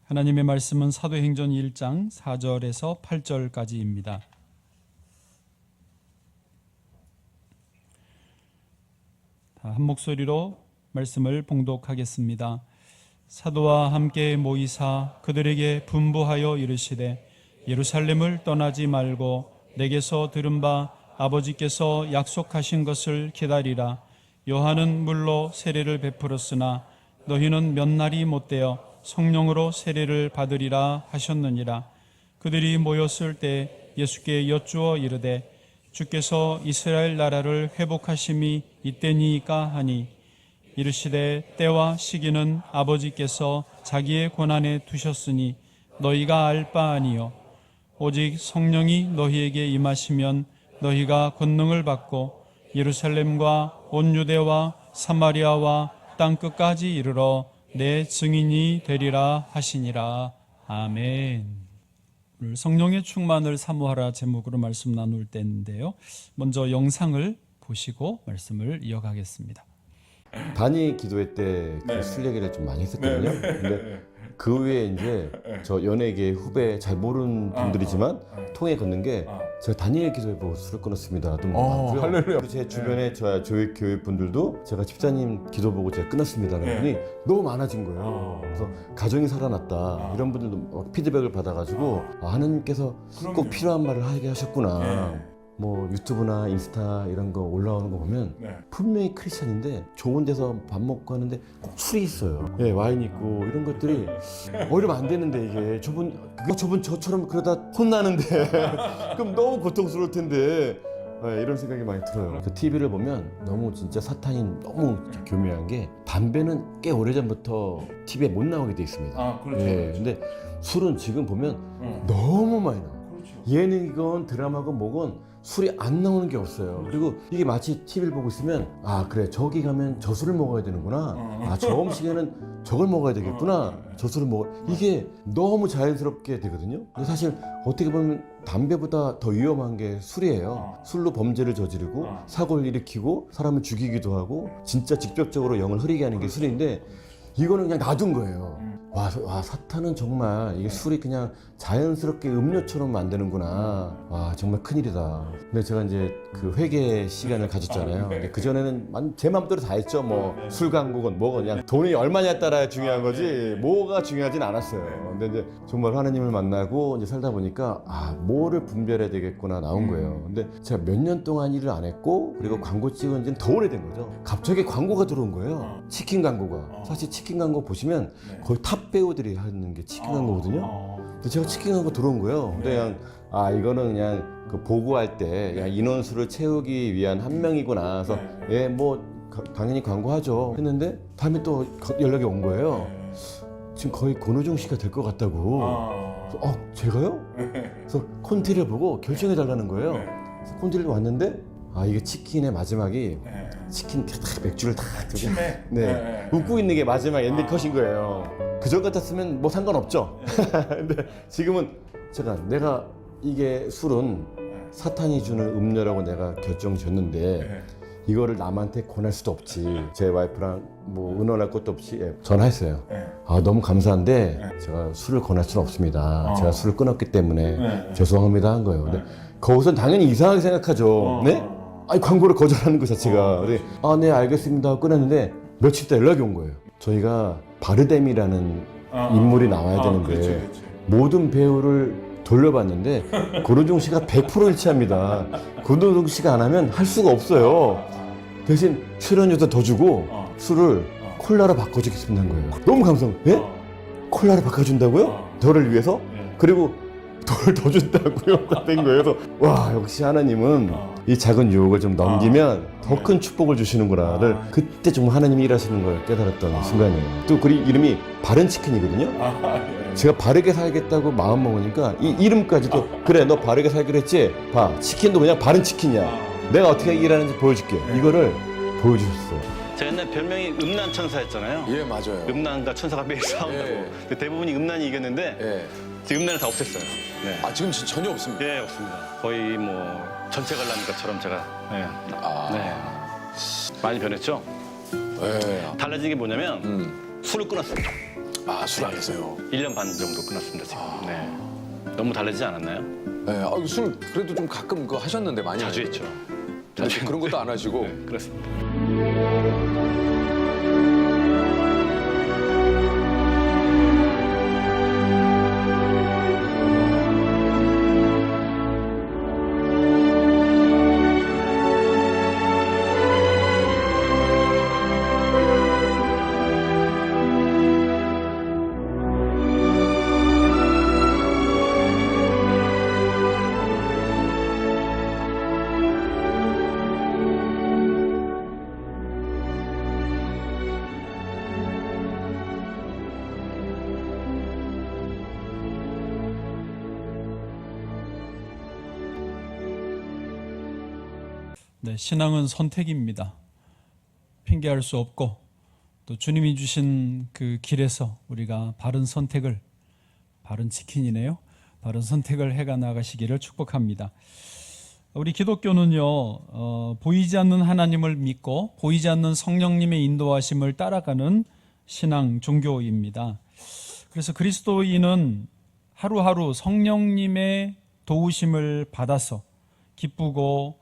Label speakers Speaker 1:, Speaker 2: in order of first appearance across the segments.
Speaker 1: 하나님의 말씀은 사도행전 1장 4절에서 8절까지입니다. 한 목소리로 말씀을 봉독하겠습니다. 사도와 함께 모이사 그들에게 분부하여 이르시되 예루살렘을 떠나지 말고 내게서 들은 바 아버지께서 약속하신 것을 기다리라. 요한은 물로 세례를 베풀었으나 너희는 몇 날이 못되어 성령으로 세례를 받으리라 하셨느니라. 그들이 모였을 때 예수께 여쭈어 이르되 주께서 이스라엘 나라를 회복하심이 이때니까 하니 이르시되 때와 시기는 아버지께서 자기의 권한에 두셨으니 너희가 알 바 아니요 오직 성령이 너희에게 임하시면 너희가 권능을 받고 예루살렘과 온 유대와 사마리아와 땅 끝까지 이르러 내 증인이 되리라 하시니라. 아멘. 오늘 성령의 충만을 사모하라 제목으로 말씀 나눌 때인데요. 먼저 영상을 보시고 말씀을 이어가겠습니다.
Speaker 2: 단위 기도회 때 그 술 얘기를 좀 많이 했었거든요. 근데 그 후에 이제 저 연예계 후배 잘 모르는 분들이지만 통해 걷는 게 제가 다니엘 기도회 보고 술을 끊었습니다.
Speaker 3: 할렐루야.
Speaker 2: 제 주변에 저 교회 분들도 제가 집사님 기도 보고 제가 끊었습니다. 그러더니 너무 많아진 거예요. 그래서 가정이 살아났다. 이런 분들도 피드백을 받아가지고 하나님께서 꼭 필요한 말을 하게 하셨구나. 뭐 유튜브나 인스타 이런 거 올라오는 거 보면 분명히 크리스찬인데 좋은 데서 밥 먹고 하는데 꼭 술이 있어요. 예, 와인 있고 이런 것들이 이러면 안 되는데 이게 저분 저처럼 그러다 혼나는데 그럼 너무 고통스러울 텐데 이런 생각이 많이 들어요. 그 TV를 보면 너무 진짜 사탄이 너무 교묘한 게 담배는 꽤 오래전부터 TV에 못 나오게 돼 있습니다.
Speaker 3: 그렇죠.
Speaker 2: 예, 근데 술은 지금 보면 너무 많이 나와요. 예능이건 드라마건 뭐건 술이 안 나오는 게 없어요. 그리고 이게 마치 TV를 보고 있으면 그래 저기 가면 저 술을 먹어야 되는구나. 저 음식에는 저걸 먹어야 되겠구나. 저 술을 먹어. 이게 너무 자연스럽게 되거든요. 근데 사실 어떻게 보면 담배보다 더 위험한 게 술이에요. 술로 범죄를 저지르고 사고를 일으키고 사람을 죽이기도 하고 진짜 직접적으로 영을 흐리게 하는 게 술인데 이거는 그냥 놔둔 거예요. 와, 사탄은 정말 이게 술이 그냥 자연스럽게 음료처럼 만드는구나. 와, 정말 큰일이다. 근데 제가 이제 그 회개 시간을 가졌잖아요. 근데 그전에는 제 맘대로 다 했죠. 뭐 술 광고건 뭐건 그냥 돈이 얼마냐에 따라 중요한 거지 뭐가 중요하진 않았어요. 근데 이제 정말 하나님을 만나고 이제 살다 보니까 뭐를 분별해야 되겠구나 나온 거예요. 근데 제가 몇 년 동안 일을 안 했고 그리고 광고 찍은 지는 더 오래된 거죠. 갑자기 광고가 들어온 거예요. 치킨 광고가. 사실 치킨 광고 보시면 거의 탑 배우들이 하는 게 치킨 광고거든요. 근데 제가 치킨 광고 들어온 거예요. 근데 그냥 이거는 그냥 그 보고할 때 그냥 인원수를 채우기 위한 한 명이구나. 그래서 뭐 당연히 광고하죠. 했는데 다음에 또 연락이 온 거예요. 지금 거의 권호중 씨가 될 것 같다고. 그래서, 제가요? 그래서 콘티를 보고 결정해 달라는 거예요. 그래서 콘티를 왔는데 이게 치킨의 마지막이 치킨 맥주를 다 웃고 있는 게 마지막 엔딩 컷인 거예요. 그전 같았으면 뭐 상관없죠. 근데 지금은 내가 이게 술은 사탄이 주는 음료라고 내가 결정졌는데 이거를 남한테 권할 수도 없지. 제 와이프랑 뭐 의논할 것도 없이 전화했어요. 너무 감사한데 제가 술을 권할 수는 없습니다. 제가 술을 끊었기 때문에 죄송합니다 한 거예요. 근데 거기선 당연히 이상하게 생각하죠. 네? 광고를 거절하는 것 자체가. 네 알겠습니다 끊었는데 며칠 있다 연락이 온 거예요. 저희가 바르뎀이라는 인물이 나와야 되는데
Speaker 3: 그렇지.
Speaker 2: 모든 배우를 돌려봤는데 권호중 씨가 100% 일치합니다. 권호중 씨가 안 하면 할 수가 없어요. 대신 출연료도 더 주고 술을 콜라로 바꿔주겠습니다 한 거예요. 너무 감사해요. 예? 콜라로 바꿔준다고요? 저를 위해서? 그리고 돈을 더 준다고요? 된 거예요. 그래서 와 역시 하나님은 이 작은 유혹을 좀 넘기면 더 큰 축복을 주시는구나를 그때 정말 하나님이 일하시는 걸 깨달았던 순간이에요. 또 그 이름이 바른 치킨이거든요. 제가 바르게 살겠다고 마음 먹으니까 이 이름까지도 그래 너 바르게 살기로 했지? 봐 치킨도 그냥 바른 치킨이야. 내가 어떻게 일하는지 보여줄게. 이거를 보여주셨어요.
Speaker 4: 제가 옛날 별명이 음란 천사였잖아요.
Speaker 3: 예, 맞아요.
Speaker 4: 음란과 천사가 매일 싸운다고. 근데 대부분이 음란이 이겼는데 지금 음란을 다 없앴어요. 네.
Speaker 3: 지금 전혀 없습니다.
Speaker 4: 예, 없습니다. 거의 뭐 전체 관람 것처럼 제가 네. 많이 변했죠. 달라진 게 뭐냐면 술을 끊었어요.
Speaker 3: 아, 술 안 해서요.
Speaker 4: 1년 반 정도 끊었습니다, 지금. 네. 너무 달라지지 않았나요?
Speaker 3: 네, 아, 술 그래도 좀 가끔 그거 하셨는데 많이
Speaker 4: 자주
Speaker 3: 안
Speaker 4: 했죠.
Speaker 3: 자주 그런 것도 안 하시고.
Speaker 4: 네, 그렇습니다.
Speaker 1: 네, 신앙은 선택입니다. 핑계할 수 없고 또 주님이 주신 그 길에서 우리가 바른 선택을, 바른 치킨이네요. 바른 선택을 해가 나가시기를 축복합니다. 우리 기독교는요, 보이지 않는 하나님을 믿고 보이지 않는 성령님의 인도하심을 따라가는 신앙 종교입니다. 그래서 그리스도인은 하루하루 성령님의 도우심을 받아서 기쁘고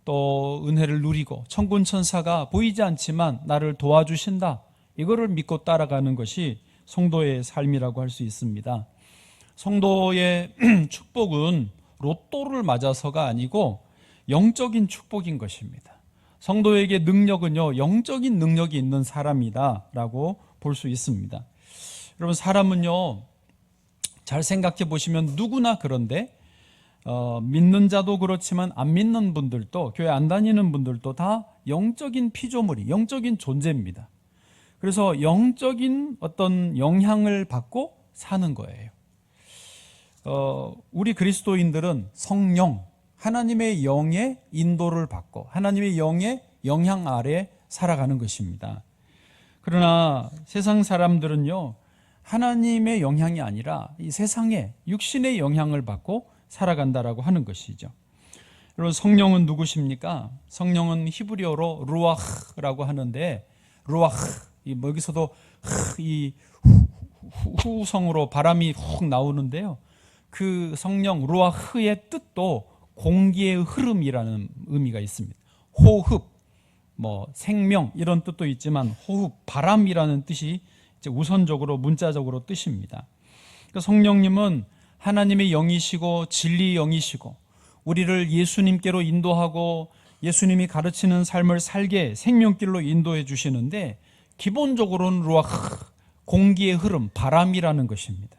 Speaker 1: 또 은혜를 누리고 천군 천사가 보이지 않지만 나를 도와주신다, 이거를 믿고 따라가는 것이 성도의 삶이라고 할 수 있습니다. 성도의 축복은 로또를 맞아서가 아니고 영적인 축복인 것입니다. 성도에게 능력은요, 영적인 능력이 있는 사람이다 라고 볼 수 있습니다. 여러분, 사람은요, 잘 생각해 보시면 누구나 그런데 믿는 자도 그렇지만 안 믿는 분들도, 교회 안 다니는 분들도 다 영적인 피조물이, 영적인 존재입니다. 그래서 영적인 어떤 영향을 받고 사는 거예요. 우리 그리스도인들은 성령, 하나님의 영의 인도를 받고 하나님의 영의 영향 아래 살아가는 것입니다. 그러나 세상 사람들은요, 하나님의 영향이 아니라 이 세상의 육신의 영향을 받고 살아간다라고 하는 것이죠. 여러분, 성령은 누구십니까? 성령은 히브리어로 루아흐라고 하는데, 루아흐, 여기서도 이 후성으로 바람이 훅 나오는데요. 그 성령 루아흐의 뜻도 공기의 흐름이라는 의미가 있습니다. 호흡, 생명 이런 뜻도 있지만 호흡, 바람이라는 뜻이 이제 우선적으로 문자적으로 뜻입니다. 그러니까 성령님은 하나님의 영이시고 진리의 영이시고 우리를 예수님께로 인도하고 예수님이 가르치는 삶을 살게 생명길로 인도해 주시는데, 기본적으로는 루아흐, 공기의 흐름, 바람이라는 것입니다.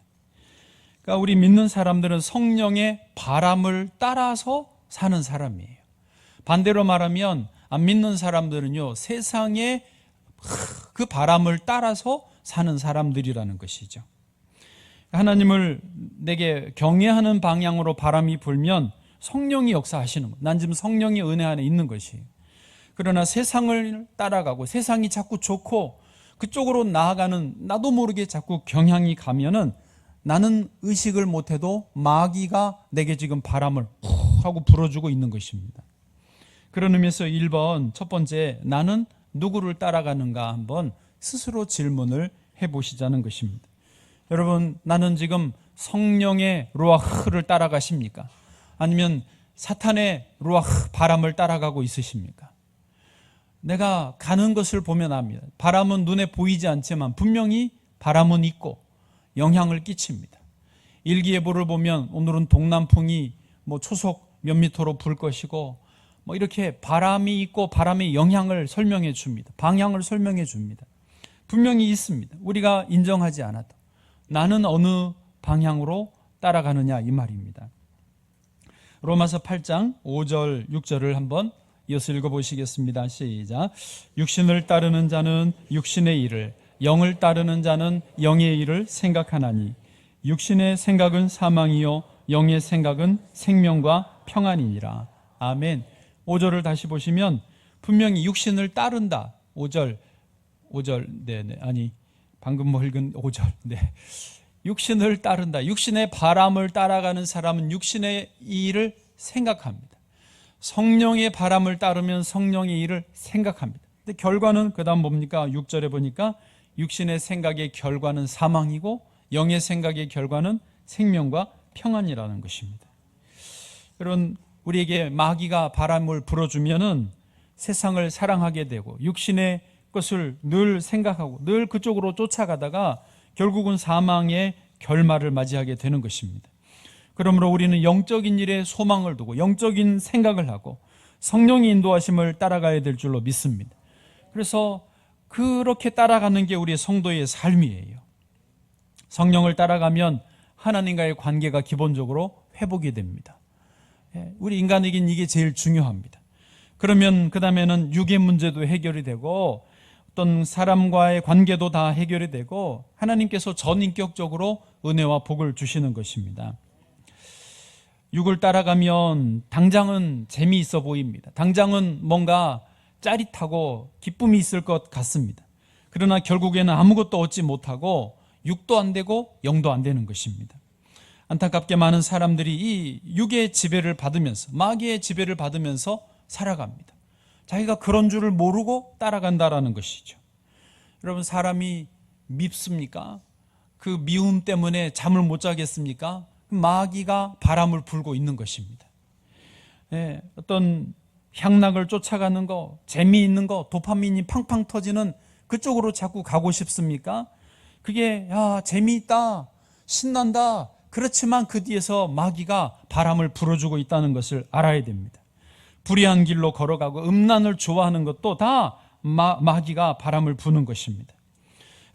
Speaker 1: 그러니까 우리 믿는 사람들은 성령의 바람을 따라서 사는 사람이에요. 반대로 말하면 안 믿는 사람들은요, 세상의 그 바람을 따라서 사는 사람들이라는 것이죠. 하나님을 내게 경외하는 방향으로 바람이 불면 성령이 역사하시는 것. 난 지금 성령의 은혜 안에 있는 것이에요. 그러나 세상을 따라가고 세상이 자꾸 좋고 그쪽으로 나아가는 나도 모르게 자꾸 경향이 가면은 나는 의식을 못해도 마귀가 내게 지금 바람을 후 하고 불어주고 있는 것입니다. 그런 의미에서 1번, 첫 번째, 나는 누구를 따라가는가 한번 스스로 질문을 해보시자는 것입니다. 여러분, 나는 지금 성령의 루아흐를 따라가십니까? 아니면 사탄의 루아흐, 바람을 따라가고 있으십니까? 내가 가는 것을 보면 압니다. 바람은 눈에 보이지 않지만 분명히 바람은 있고 영향을 끼칩니다. 일기예보를 보면 오늘은 동남풍이 초속 몇 미터로 불 것이고 이렇게 바람이 있고 바람의 영향을 설명해 줍니다. 방향을 설명해 줍니다. 분명히 있습니다. 우리가 인정하지 않아도 나는 어느 방향으로 따라가느냐 이 말입니다. 로마서 8장 5절 6절을 한번 이어서 읽어보시겠습니다. 시작. 육신을 따르는 자는 육신의 일을, 영을 따르는 자는 영의 일을 생각하나니 육신의 생각은 사망이요 영의 생각은 생명과 평안이니라. 아멘. 5절을 다시 보시면 분명히 육신을 따른다. 5절 네네, 아니 방금 읽은 5절. 네. 육신을 따른다. 육신의 바람을 따라가는 사람은 육신의 일을 생각합니다. 성령의 바람을 따르면 성령의 일을 생각합니다. 근데 결과는 그다음 뭡니까? 6절에 보니까 육신의 생각의 결과는 사망이고 영의 생각의 결과는 생명과 평안이라는 것입니다. 여러분, 우리에게 마귀가 바람을 불어주면은 세상을 사랑하게 되고 육신의 것을 늘 생각하고 늘 그쪽으로 쫓아가다가 결국은 사망의 결말을 맞이하게 되는 것입니다. 그러므로 우리는 영적인 일에 소망을 두고 영적인 생각을 하고 성령의 인도하심을 따라가야 될 줄로 믿습니다. 그래서 그렇게 따라가는 게 우리 성도의 삶이에요. 성령을 따라가면 하나님과의 관계가 기본적으로 회복이 됩니다. 우리 인간에겐 이게 제일 중요합니다. 그러면 그 다음에는 육의 문제도 해결이 되고 어떤 사람과의 관계도 다 해결이 되고 하나님께서 전인격적으로 은혜와 복을 주시는 것입니다. 육을 따라가면 당장은 재미있어 보입니다. 당장은 뭔가 짜릿하고 기쁨이 있을 것 같습니다. 그러나 결국에는 아무것도 얻지 못하고 육도 안 되고 영도 안 되는 것입니다. 안타깝게 많은 사람들이 이 육의 지배를 받으면서 마귀의 지배를 받으면서 살아갑니다. 자기가 그런 줄을 모르고 따라간다라는 것이죠. 여러분, 사람이 밉습니까? 그 미움 때문에 잠을 못 자겠습니까? 마귀가 바람을 불고 있는 것입니다. 어떤 향락을 쫓아가는 거, 재미있는 거, 도파민이 팡팡 터지는 그쪽으로 자꾸 가고 싶습니까? 그게 재미있다, 신난다. 그렇지만 그 뒤에서 마귀가 바람을 불어주고 있다는 것을 알아야 됩니다. 불의한 길로 걸어가고 음란을 좋아하는 것도 다 마귀가 바람을 부는 것입니다.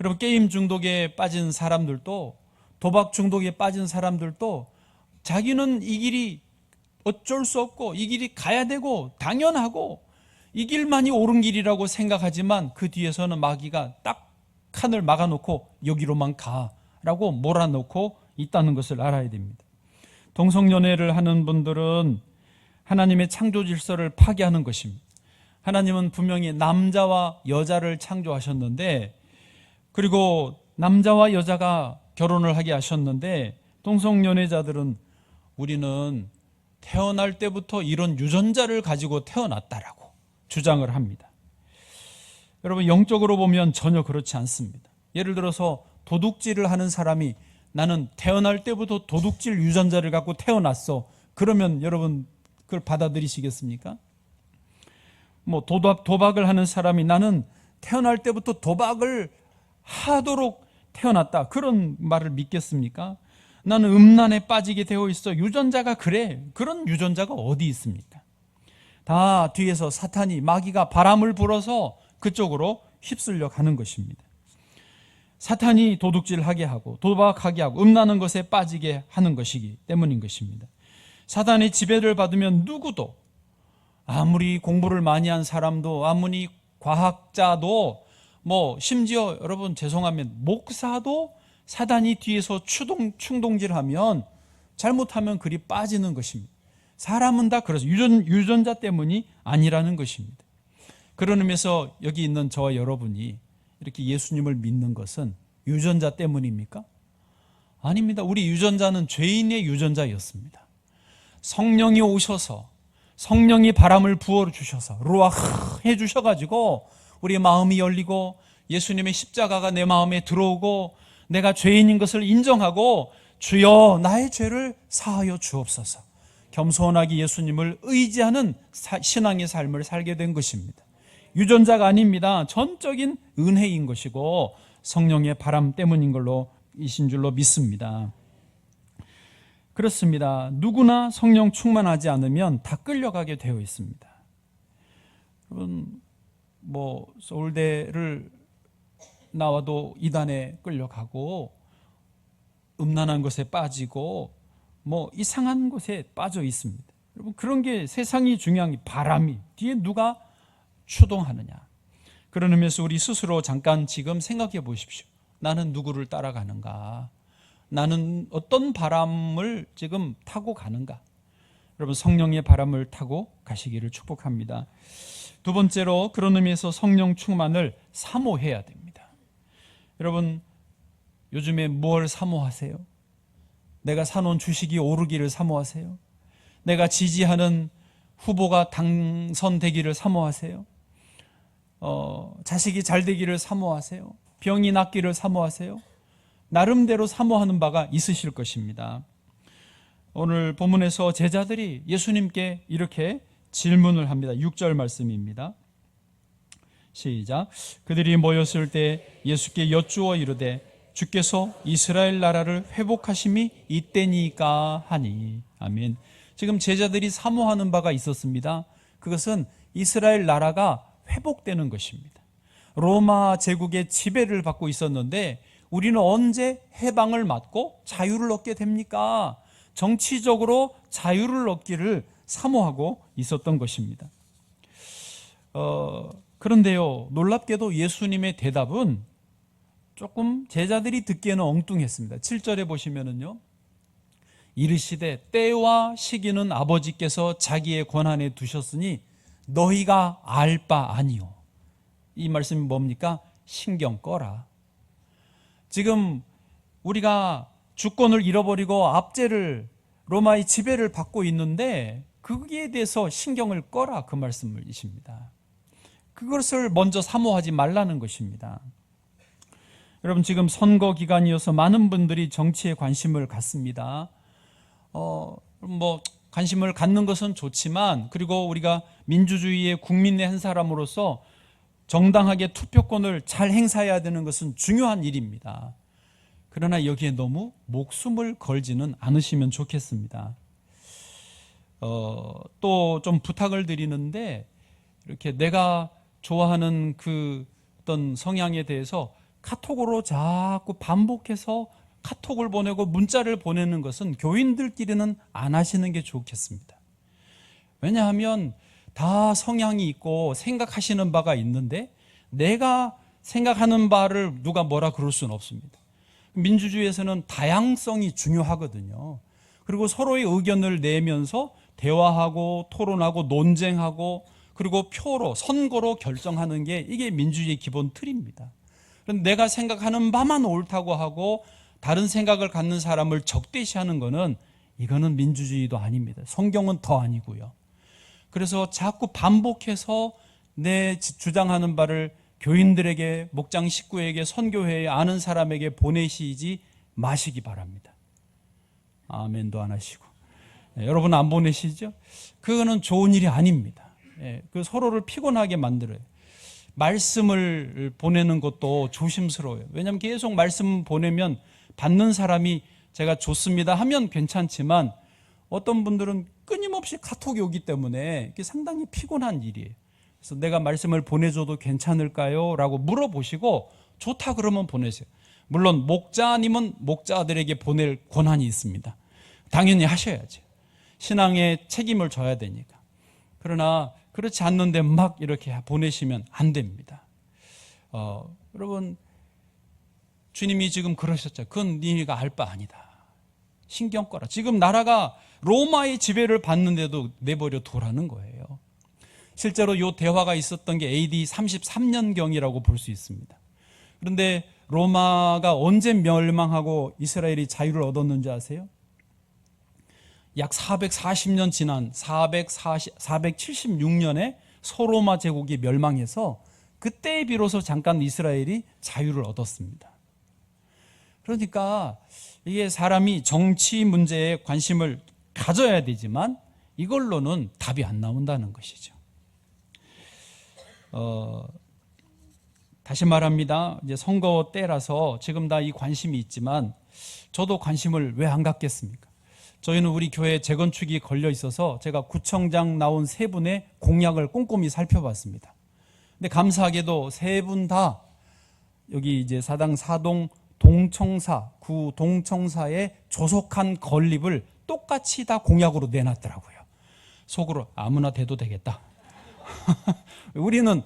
Speaker 1: 여러분, 게임 중독에 빠진 사람들도, 도박 중독에 빠진 사람들도 자기는 이 길이 어쩔 수 없고 이 길이 가야 되고 당연하고 이 길만이 옳은 길이라고 생각하지만 그 뒤에서는 마귀가 딱 칸을 막아놓고 여기로만 가라고 몰아놓고 있다는 것을 알아야 됩니다. 동성연애를 하는 분들은 하나님의 창조 질서를 파괴하는 것입니다. 하나님은 분명히 남자와 여자를 창조하셨는데, 그리고 남자와 여자가 결혼을 하게 하셨는데, 동성연애자들은 우리는 태어날 때부터 이런 유전자를 가지고 태어났다라고 주장을 합니다. 여러분, 영적으로 보면 전혀 그렇지 않습니다. 예를 들어서 도둑질을 하는 사람이 나는 태어날 때부터 도둑질 유전자를 갖고 태어났어. 그러면 여러분 그걸 받아들이시겠습니까? 도박을 하는 사람이 나는 태어날 때부터 도박을 하도록 태어났다. 그런 말을 믿겠습니까? 나는 음란에 빠지게 되어 있어. 유전자가 그래. 그런 유전자가 어디 있습니까? 다 뒤에서 사탄이, 마귀가 바람을 불어서 그쪽으로 휩쓸려 가는 것입니다. 사탄이 도둑질하게 하고 도박하게 하고 음란한 것에 빠지게 하는 것이기 때문인 것입니다. 사탄의 지배를 받으면 누구도, 아무리 공부를 많이 한 사람도, 아무리 과학자도, 심지어 여러분 죄송하면 목사도 사탄이 뒤에서 충동질하면 잘못하면 그리 빠지는 것입니다. 사람은 다 그래서 유전자 때문이 아니라는 것입니다. 그런 의미에서 여기 있는 저와 여러분이 이렇게 예수님을 믿는 것은 유전자 때문입니까? 아닙니다. 우리 유전자는 죄인의 유전자였습니다. 성령이 오셔서, 성령이 바람을 부어주셔서 루아흐 해주셔가지고 우리 마음이 열리고 예수님의 십자가가 내 마음에 들어오고 내가 죄인인 것을 인정하고 주여 나의 죄를 사하여 주옵소서, 겸손하게 예수님을 의지하는 신앙의 삶을 살게 된 것입니다. 유전자가 아닙니다. 전적인 은혜인 것이고 성령의 바람 때문인 걸로 이신 줄로 믿습니다. 그렇습니다. 누구나 성령 충만하지 않으면 다 끌려가게 되어 있습니다. 여러분, 서울대를 나와도 이단에 끌려가고 음란한 것에 빠지고 이상한 것에 빠져 있습니다. 여러분, 그런 게 세상이 중요한 게 바람이 뒤에 누가 추동하느냐. 그런 의미에서 우리 스스로 잠깐 지금 생각해 보십시오. 나는 누구를 따라가는가? 나는 어떤 바람을 지금 타고 가는가? 여러분, 성령의 바람을 타고 가시기를 축복합니다. 두 번째로, 그런 의미에서 성령 충만을 사모해야 됩니다. 여러분, 요즘에 뭘 사모하세요? 내가 사놓은 주식이 오르기를 사모하세요? 내가 지지하는 후보가 당선되기를 사모하세요? 자식이 잘 되기를 사모하세요? 병이 낫기를 사모하세요? 나름대로 사모하는 바가 있으실 것입니다. 오늘 본문에서 제자들이 예수님께 이렇게 질문을 합니다. 6절 말씀입니다. 시작. 그들이 모였을 때 예수께 여쭈어 이르되 주께서 이스라엘 나라를 회복하심이 이때니까 하니. 아멘. 지금 제자들이 사모하는 바가 있었습니다. 그것은 이스라엘 나라가 회복되는 것입니다. 로마 제국의 지배를 받고 있었는데 우리는 언제 해방을 받고 자유를 얻게 됩니까? 정치적으로 자유를 얻기를 사모하고 있었던 것입니다. 그런데요, 놀랍게도 예수님의 대답은 조금 제자들이 듣기에는 엉뚱했습니다. 7절에 보시면은요, 이르시되 때와 시기는 아버지께서 자기의 권한에 두셨으니 너희가 알 바 아니요. 이 말씀이 뭡니까? 신경 꺼라. 지금 우리가 주권을 잃어버리고 압제를, 로마의 지배를 받고 있는데 거기에 대해서 신경을 꺼라, 그 말씀이십니다. 그것을 먼저 사모하지 말라는 것입니다. 여러분, 지금 선거 기간이어서 많은 분들이 정치에 관심을 갖습니다. 관심을 갖는 것은 좋지만, 그리고 우리가 민주주의의 국민의 한 사람으로서 정당하게 투표권을 잘 행사해야 되는 것은 중요한 일입니다. 그러나 여기에 너무 목숨을 걸지는 않으시면 좋겠습니다. 또 좀 부탁을 드리는데, 이렇게 내가 좋아하는 그 어떤 성향에 대해서 카톡으로 자꾸 반복해서 카톡을 보내고 문자를 보내는 것은 교인들끼리는 안 하시는 게 좋겠습니다. 왜냐하면 다 성향이 있고 생각하시는 바가 있는데 내가 생각하는 바를 누가 뭐라 그럴 수는 없습니다. 민주주의에서는 다양성이 중요하거든요. 그리고 서로의 의견을 내면서 대화하고 토론하고 논쟁하고 그리고 표로, 선거로 결정하는 게 이게 민주주의의 기본 틀입니다. 그런데 내가 생각하는 바만 옳다고 하고 다른 생각을 갖는 사람을 적대시하는 거는, 이거는 민주주의도 아닙니다. 성경은 더 아니고요. 그래서 자꾸 반복해서 내 주장하는 바를 교인들에게, 목장 식구에게, 선교회에 아는 사람에게 보내시지 마시기 바랍니다. 아멘도 안 하시고. 여러분 안 보내시죠? 그거는 좋은 일이 아닙니다. 그 서로를 피곤하게 만들어요. 말씀을 보내는 것도 조심스러워요. 왜냐하면 계속 말씀 보내면 받는 사람이 제가 좋습니다 하면 괜찮지만 어떤 분들은 끊임없이 카톡이 오기 때문에 이게 상당히 피곤한 일이에요. 그래서 내가 말씀을 보내줘도 괜찮을까요? 라고 물어보시고 좋다 그러면 보내세요. 물론 목자님은 목자들에게 보낼 권한이 있습니다. 당연히 하셔야죠. 신앙에 책임을 져야 되니까. 그러나 그렇지 않는데 막 이렇게 보내시면 안 됩니다. 여러분, 주님이 지금 그러셨죠. 그건 네가 알 바 아니다. 신경 꺼라. 지금 나라가 로마의 지배를 받는데도 내버려 두라는 거예요. 실제로 이 대화가 있었던 게 AD 33년경이라고 볼 수 있습니다. 그런데 로마가 언제 멸망하고 이스라엘이 자유를 얻었는지 아세요? 약 440년 지난 476년에 소로마 제국이 멸망해서 그때 비로소 잠깐 이스라엘이 자유를 얻었습니다. 그러니까 이게 사람이 정치 문제에 관심을 가져야 되지만 이걸로는 답이 안 나온다는 것이죠. 다시 말합니다. 이제 선거 때라서 지금 다 이 관심이 있지만 저도 관심을 왜 안 갖겠습니까? 저희는 우리 교회 재건축이 걸려 있어서 제가 구청장 나온 세 분의 공약을 꼼꼼히 살펴봤습니다. 근데 감사하게도 세 분 다 여기 이제 사당 사동 동청사, 구 동청사에 조속한 건립을 똑같이 다 공약으로 내놨더라고요. 속으로 아무나 돼도 되겠다. 우리는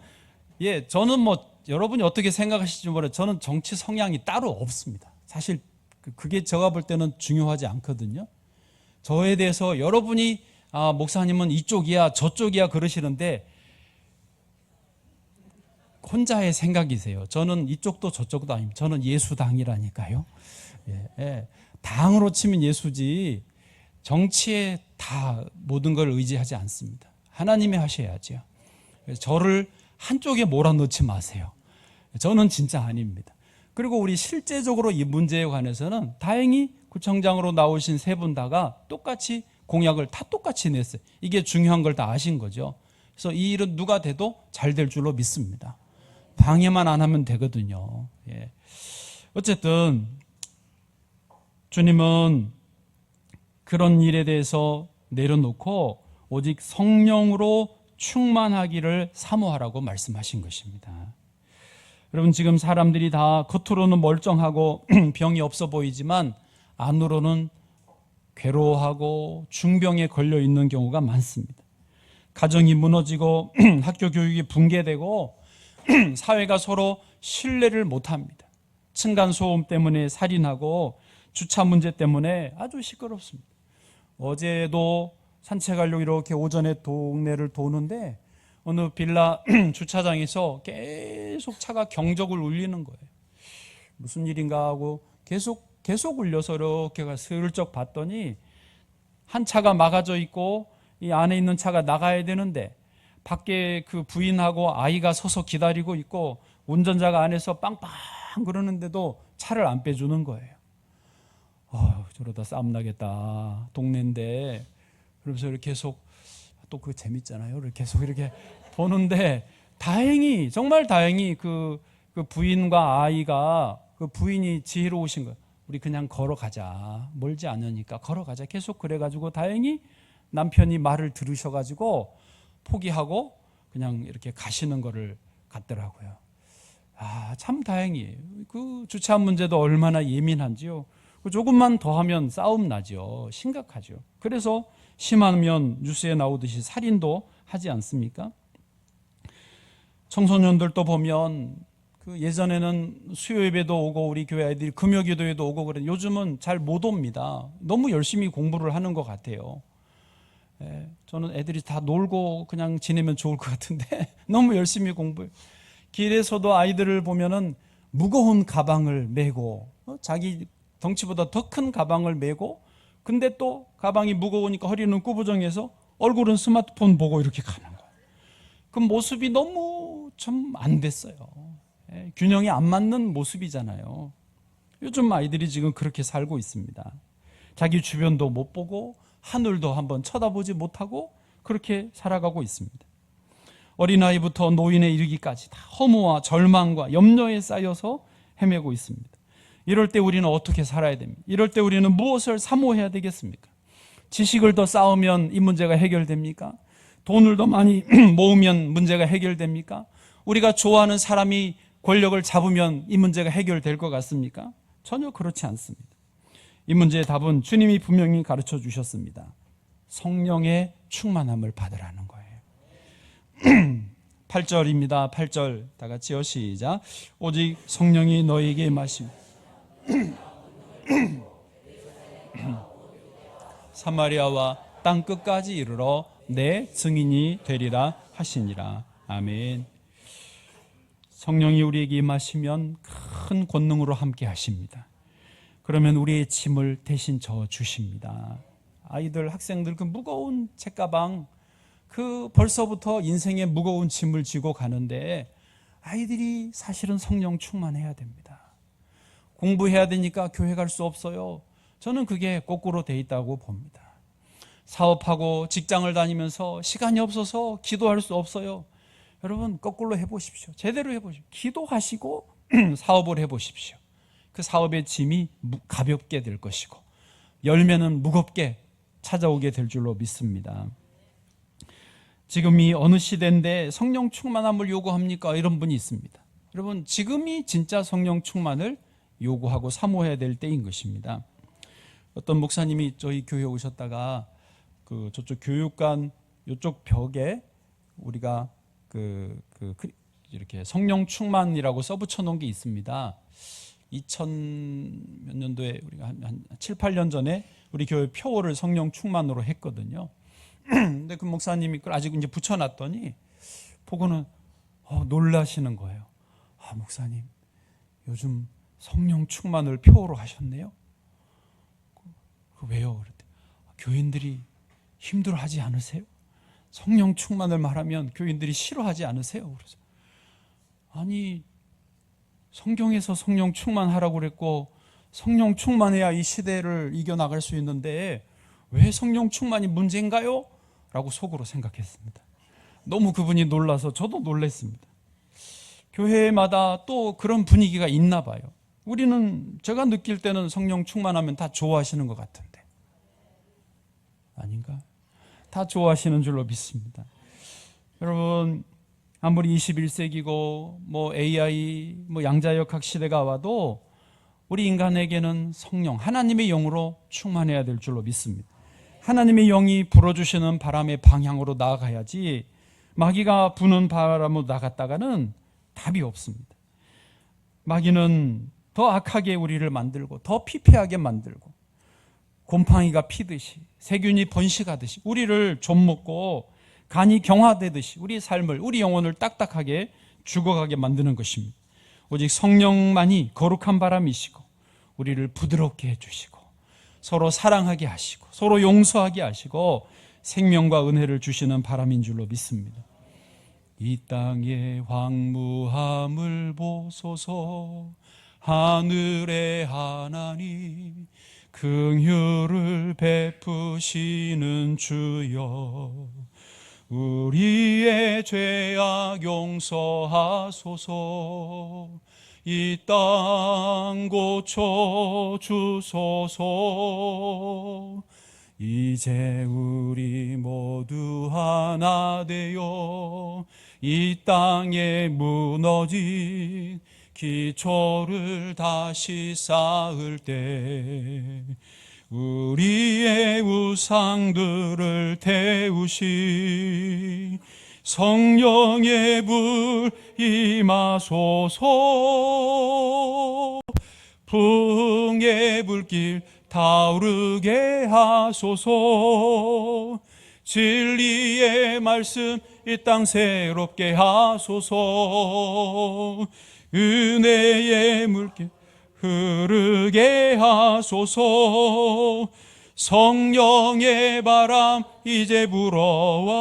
Speaker 1: 저는 여러분이 어떻게 생각하실지 모르겠어요. 저는 정치 성향이 따로 없습니다. 사실 그게 제가 볼 때는 중요하지 않거든요. 저에 대해서 여러분이 목사님은 이쪽이야 저쪽이야 그러시는데 혼자의 생각이세요. 저는 이쪽도 저쪽도 아닙니다. 저는 예수당이라니까요. 당으로 치면 예수지 정치에 다 모든 걸 의지하지 않습니다. 하나님이 하셔야죠. 저를 한쪽에 몰아넣지 마세요. 저는 진짜 아닙니다. 그리고 우리 실제적으로 이 문제에 관해서는 다행히 구청장으로 나오신 세 분 다가 똑같이 공약을 다 똑같이 냈어요. 이게 중요한 걸 다 아신 거죠. 그래서 이 일은 누가 돼도 잘 될 줄로 믿습니다. 방해만 안 하면 되거든요. 예. 어쨌든 주님은 그런 일에 대해서 내려놓고 오직 성령으로 충만하기를 사모하라고 말씀하신 것입니다. 여러분, 지금 사람들이 다 겉으로는 멀쩡하고 병이 없어 보이지만 안으로는 괴로워하고 중병에 걸려 있는 경우가 많습니다. 가정이 무너지고 학교 교육이 붕괴되고 사회가 서로 신뢰를 못합니다. 층간소음 때문에 살인하고 주차 문제 때문에 아주 시끄럽습니다. 어제도 산책하려고 이렇게 오전에 동네를 도는데 어느 빌라 주차장에서 계속 차가 경적을 울리는 거예요. 무슨 일인가 하고 계속 울려서 이렇게 슬쩍 봤더니 한 차가 막아져 있고 이 안에 있는 차가 나가야 되는데 밖에 그 부인하고 아이가 서서 기다리고 있고 운전자가 안에서 빵빵 그러는데도 차를 안 빼주는 거예요. 저러다 싸움 나겠다. 동네인데. 그러면서 이렇게 계속 또 그거 재밌잖아요. 계속 이렇게 보는데 다행히 정말 다행히 그 부인과 아이가 그 부인이 지혜로우신 거예요. 우리 그냥 걸어가자. 멀지 않으니까 걸어가자. 계속 그래가지고 다행히 남편이 말을 들으셔가지고 포기하고 그냥 이렇게 가시는 거를 같더라고요. 참 다행히 그 주차 문제도 얼마나 예민한지요. 조금만 더 하면 싸움 나죠. 심각하죠. 그래서 심하면 뉴스에 나오듯이 살인도 하지 않습니까? 청소년들도 보면 그 예전에는 수요 예배도 오고 우리 교회 아이들이 금요 기도회도 오고 그래. 요즘은 잘 못 옵니다. 너무 열심히 공부를 하는 것 같아요. 저는 애들이 다 놀고 그냥 지내면 좋을 것 같은데 너무 열심히 공부해요. 길에서도 아이들을 보면은 무거운 가방을 메고 자기 덩치보다 더 큰 가방을 메고 근데 또 가방이 무거우니까 허리는 꾸부정해서 얼굴은 스마트폰 보고 이렇게 가는 거예요. 그 모습이 너무 좀 안 됐어요. 균형이 안 맞는 모습이잖아요. 요즘 아이들이 지금 그렇게 살고 있습니다. 자기 주변도 못 보고 하늘도 한번 쳐다보지 못하고 그렇게 살아가고 있습니다. 어린아이부터 노인에 이르기까지 다 허무와 절망과 염려에 쌓여서 헤매고 있습니다. 이럴 때 우리는 어떻게 살아야 됩니까? 이럴 때 우리는 무엇을 사모해야 되겠습니까? 지식을 더 쌓으면 이 문제가 해결됩니까? 돈을 더 많이 모으면 문제가 해결됩니까? 우리가 좋아하는 사람이 권력을 잡으면 이 문제가 해결될 것 같습니까? 전혀 그렇지 않습니다. 이 문제의 답은 주님이 분명히 가르쳐 주셨습니다. 성령의 충만함을 받으라는 거예요. 8절입니다. 8절 다 같이요. 시작. 오직 성령이 너에게 임하시며 사마리아와 땅 끝까지 이르러 내 증인이 되리라 하시니라. 아멘. 성령이 우리에게 임하시면 큰 권능으로 함께 하십니다. 그러면 우리의 짐을 대신 져 주십니다. 아이들, 학생들 그 무거운 책가방 그 벌써부터 인생의 무거운 짐을 지고 가는데 아이들이 사실은 성령 충만해야 됩니다. 공부해야 되니까 교회 갈 수 없어요. 저는 그게 거꾸로 돼 있다고 봅니다. 사업하고 직장을 다니면서 시간이 없어서 기도할 수 없어요. 여러분 거꾸로 해보십시오. 제대로 해보십시오. 기도하시고 사업을 해보십시오. 그 사업의 짐이 가볍게 될 것이고 열매는 무겁게 찾아오게 될 줄로 믿습니다. 지금이 어느 시대인데 성령 충만함을 요구합니까? 이런 분이 있습니다. 여러분 지금이 진짜 성령 충만을 요구하고 사모해야 될 때인 것입니다. 어떤 목사님이 저희 교회에 오셨다가 그 저쪽 교육관 이쪽 벽에 우리가 이렇게 성령 충만이라고 써붙여 놓은 게 있습니다. 2000몇 년도에 우리가 한 7, 8년 전에 우리 교회 표어를 성령 충만으로 했거든요. 근데 그 목사님이 그걸 아직 이제 붙여놨더니 보고는 놀라시는 거예요. 목사님 요즘 성령 충만을 표어로 하셨네요. 왜요? 그랬더니 교인들이 힘들어하지 않으세요? 성령 충만을 말하면 교인들이 싫어하지 않으세요? 그래서 아니 성경에서 성령 충만하라고 그랬고 성령 충만해야 이 시대를 이겨나갈 수 있는데 왜 성령 충만이 문제인가요? 라고 속으로 생각했습니다. 너무 그분이 놀라서 저도 놀랐습니다. 교회마다 또 그런 분위기가 있나 봐요. 우리는 제가 느낄 때는 성령 충만하면 다 좋아하시는 것 같은데 아닌가? 다 좋아하시는 줄로 믿습니다. 여러분 아무리 21세기고 뭐 AI 뭐 양자역학 시대가 와도 우리 인간에게는 성령 하나님의 영으로 충만해야 될 줄로 믿습니다. 하나님의 영이 불어주시는 바람의 방향으로 나아가야지 마귀가 부는 바람으로 나갔다가는 답이 없습니다. 마귀는 더 악하게 우리를 만들고 더 피폐하게 만들고 곰팡이가 피듯이 세균이 번식하듯이 우리를 좀먹고 간이 경화되듯이 우리 삶을 우리 영혼을 딱딱하게 죽어가게 만드는 것입니다. 오직 성령만이 거룩한 바람이시고 우리를 부드럽게 해주시고 서로 사랑하게 하시고 서로 용서하게 하시고 생명과 은혜를 주시는 바람인 줄로 믿습니다. 이 땅의 황무함을 보소서 하늘의 하나님 긍휼을 베푸시는 주여 우리의 죄악 용서하소서 이 땅 고쳐 주소서 이제 우리 모두 하나 되어 이 땅에 무너진 기초를 다시 쌓을 때 우리의 우상들을 태우시 성령의 불 임하소서 풍의 불길 타오르게 하소서 진리의 말씀 이 땅 새롭게 하소서 은혜의 물길 흐르게 하소서 성령의 바람 이제 불어와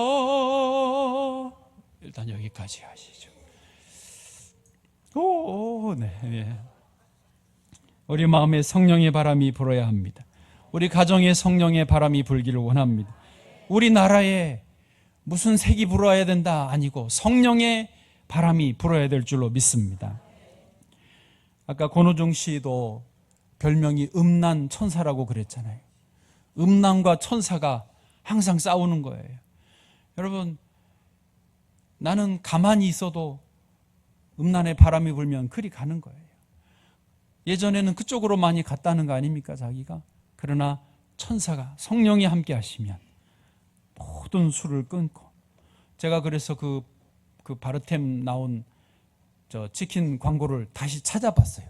Speaker 1: 일단 여기까지 하시죠. 네. 우리 마음에 성령의 바람이 불어야 합니다. 우리 가정에 성령의 바람이 불기를 원합니다. 우리나라에 무슨 색이 불어야 된다 아니고 성령의 바람이 불어야 될 줄로 믿습니다. 아까 권호중 씨도 별명이 음란 천사라고 그랬잖아요. 음란과 천사가 항상 싸우는 거예요. 여러분 나는 가만히 있어도 음란의 바람이 불면 그리 가는 거예요. 예전에는 그쪽으로 많이 갔다는 거 아닙니까 자기가? 그러나 천사가 성령이 함께 하시면 모든 수를 끊고 제가 그래서 그 바르템 나온 저 치킨 광고를 다시 찾아봤어요.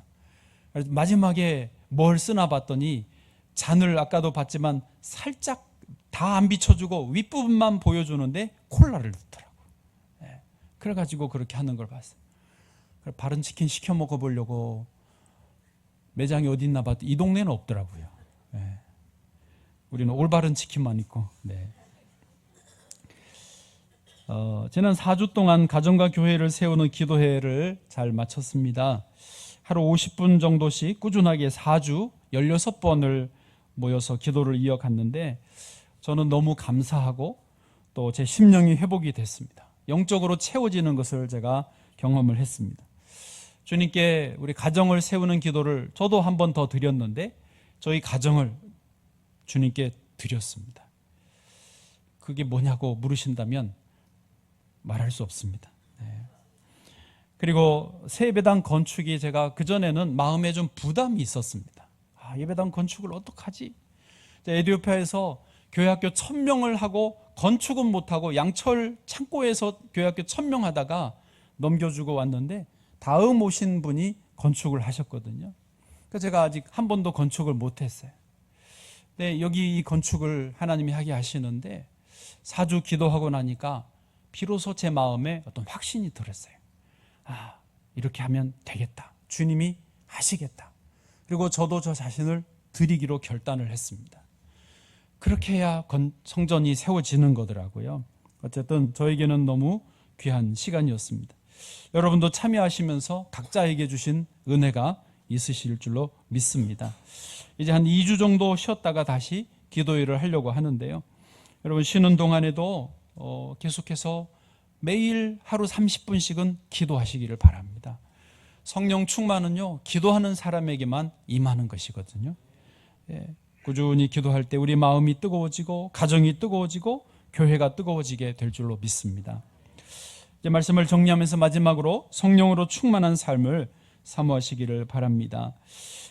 Speaker 1: 마지막에 뭘 쓰나 봤더니 잔을 아까도 봤지만 살짝 다 안 비춰주고 윗부분만 보여주는데 콜라를 넣더라고. 그래가지고 그렇게 하는 걸 봤어요. 바른 치킨 시켜 먹어보려고 매장이 어디 있나 봤더니 이 동네는 없더라고요. 우리는 올바른 치킨만 있고. 지난 4주 동안 가정과 교회를 세우는 기도회를 잘 마쳤습니다. 하루 50분 정도씩 꾸준하게 4주 16번을 모여서 기도를 이어갔는데 저는 너무 감사하고 또 제 심령이 회복이 됐습니다. 영적으로 채워지는 것을 제가 경험을 했습니다. 주님께 우리 가정을 세우는 기도를 저도 한 번 더 드렸는데 저희 가정을 주님께 드렸습니다. 그게 뭐냐고 물으신다면 말할 수 없습니다. 그리고 새 예배당 건축이 제가 그전에는 마음에 좀 부담이 있었습니다. 예배당 건축을 어떡하지? 에티오피아에서 교회학교 1000명을 하고 건축은 못하고 양철 창고에서 교회학교 1000명 하다가 넘겨주고 왔는데 다음 오신 분이 건축을 하셨거든요. 그래서 제가 아직 한 번도 건축을 못했어요. 여기 이 건축을 하나님이 하게 하시는데 4주 기도하고 나니까 비로소 제 마음에 어떤 확신이 들었어요. 이렇게 하면 되겠다. 주님이 하시겠다. 그리고 저도 저 자신을 드리기로 결단을 했습니다. 그렇게 해야 성전이 세워지는 거더라고요. 어쨌든 저에게는 너무 귀한 시간이었습니다. 여러분도 참여하시면서 각자에게 주신 은혜가 있으실 줄로 믿습니다. 이제 한 2주 정도 쉬었다가 다시 기도회를 하려고 하는데요. 여러분 쉬는 동안에도 계속해서 매일 하루 30분씩은 기도하시기를 바랍니다. 성령 충만은요, 기도하는 사람에게만 임하는 것이거든요. 꾸준히 기도할 때 우리 마음이 뜨거워지고 가정이 뜨거워지고 교회가 뜨거워지게 될 줄로 믿습니다. 이제 말씀을 정리하면서 마지막으로 성령으로 충만한 삶을 사모하시기를 바랍니다.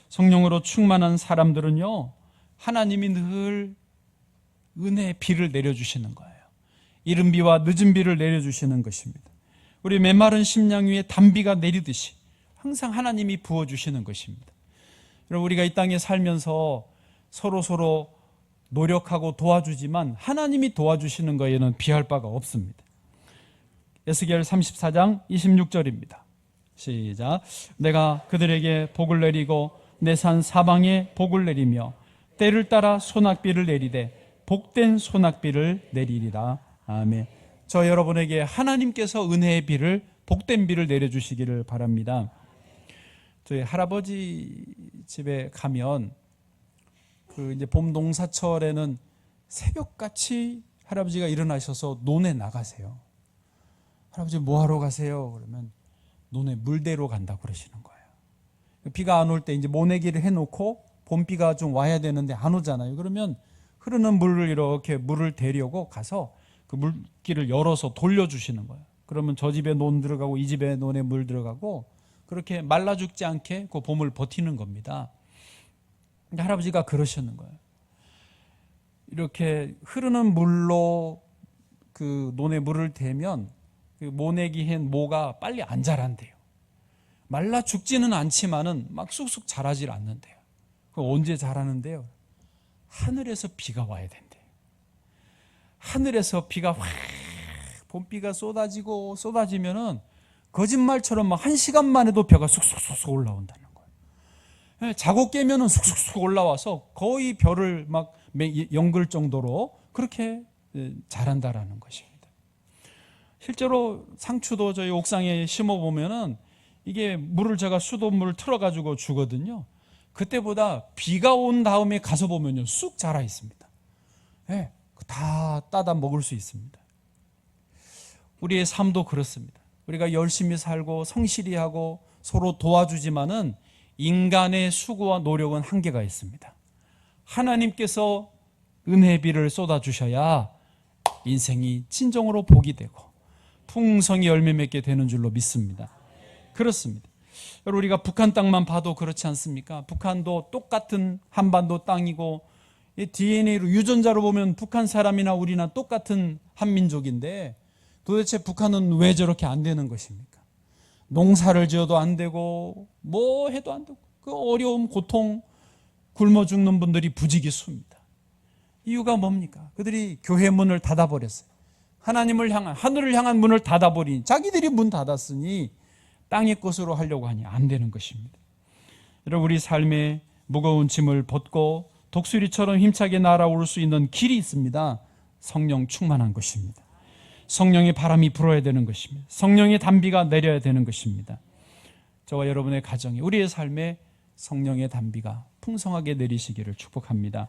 Speaker 1: 성령으로 충만한 사람들은요, 하나님이 늘 은혜의 비를 내려주시는 거예요. 이른 비와 늦은 비를 내려주시는 것입니다. 우리 메마른 심령 위에 단비가 내리듯이 항상 하나님이 부어주시는 것입니다. 여러분, 우리가 이 땅에 살면서 서로 노력하고 도와주지만 하나님이 도와주시는 거에는 비할 바가 없습니다. 에스겔 34장 26절입니다. 시작. 내가 그들에게 복을 내리고 내 산 사방에 복을 내리며 때를 따라 소낙비를 내리되 복된 소낙비를 내리리라. 아멘. 저 여러분에게 하나님께서 은혜의 비를, 복된 비를 내려주시기를 바랍니다. 저희 할아버지 집에 가면 이제 봄 농사철에는 새벽같이 할아버지가 일어나셔서 논에 나가세요. 할아버지 뭐 하러 가세요? 그러면 논에 물대로 간다고 그러시는 거예요. 비가 안 올 때 이제 모내기를 해놓고 봄비가 좀 와야 되는데 안 오잖아요. 그러면 흐르는 물을 이렇게 물을 대려고 가서 그 물길을 열어서 돌려주시는 거예요. 그러면 저 집에 논 들어가고 이 집에 논에 물 들어가고 그렇게 말라 죽지 않게 그 봄을 버티는 겁니다. 근데 할아버지가 그러시는 거예요. 이렇게 흐르는 물로 그 논에 물을 대면 그 모내기 한 모가 빨리 안 자란대요. 말라 죽지는 않지만은 막 쑥쑥 자라질 않는데요. 그 언제 자라는데요? 하늘에서 비가 와야 된대요. 하늘에서 비가 확 봄비가 쏟아지면은 거짓말처럼 막 1시간만 해도 벼가 쑥쑥쑥 올라온다는 거예요. 자고 깨면은 쑥쑥쑥 올라와서 거의 벼를 막 연글 정도로 그렇게 자란다라는 것입니다. 실제로 상추도 저희 옥상에 심어 보면은 이게 물을 제가 수돗물 틀어가지고 주거든요. 그때보다 비가 온 다음에 가서 보면요, 쑥 자라 있습니다. 네, 다 따다 먹을 수 있습니다. 우리의 삶도 그렇습니다. 우리가 열심히 살고 성실히 하고 서로 도와주지만은 인간의 수고와 노력은 한계가 있습니다. 하나님께서 은혜의 비를 쏟아주셔야 인생이 진정으로 복이 되고 풍성히 열매 맺게 되는 줄로 믿습니다. 그렇습니다. 여러분, 우리가 북한 땅만 봐도 그렇지 않습니까? 북한도 똑같은 한반도 땅이고 DNA로 유전자로 보면 북한 사람이나 우리나 똑같은 한민족인데 도대체 북한은 왜 저렇게 안 되는 것입니까? 농사를 지어도 안 되고 뭐 해도 안 되고 그 어려움, 고통, 굶어 죽는 분들이 부지기수입니다. 이유가 뭡니까? 그들이 교회 문을 닫아버렸어요. 하나님을 향한, 하늘을 향한 문을 닫아버리니 자기들이 문 닫았으니 땅의 것으로 하려고 하니 안 되는 것입니다. 여러분, 우리 삶의 무거운 짐을 벗고 독수리처럼 힘차게 날아올 수 있는 길이 있습니다. 성령 충만한 것입니다. 성령의 바람이 불어야 되는 것입니다. 성령의 단비가 내려야 되는 것입니다. 저와 여러분의 가정에, 우리의 삶에 성령의 단비가 풍성하게 내리시기를 축복합니다.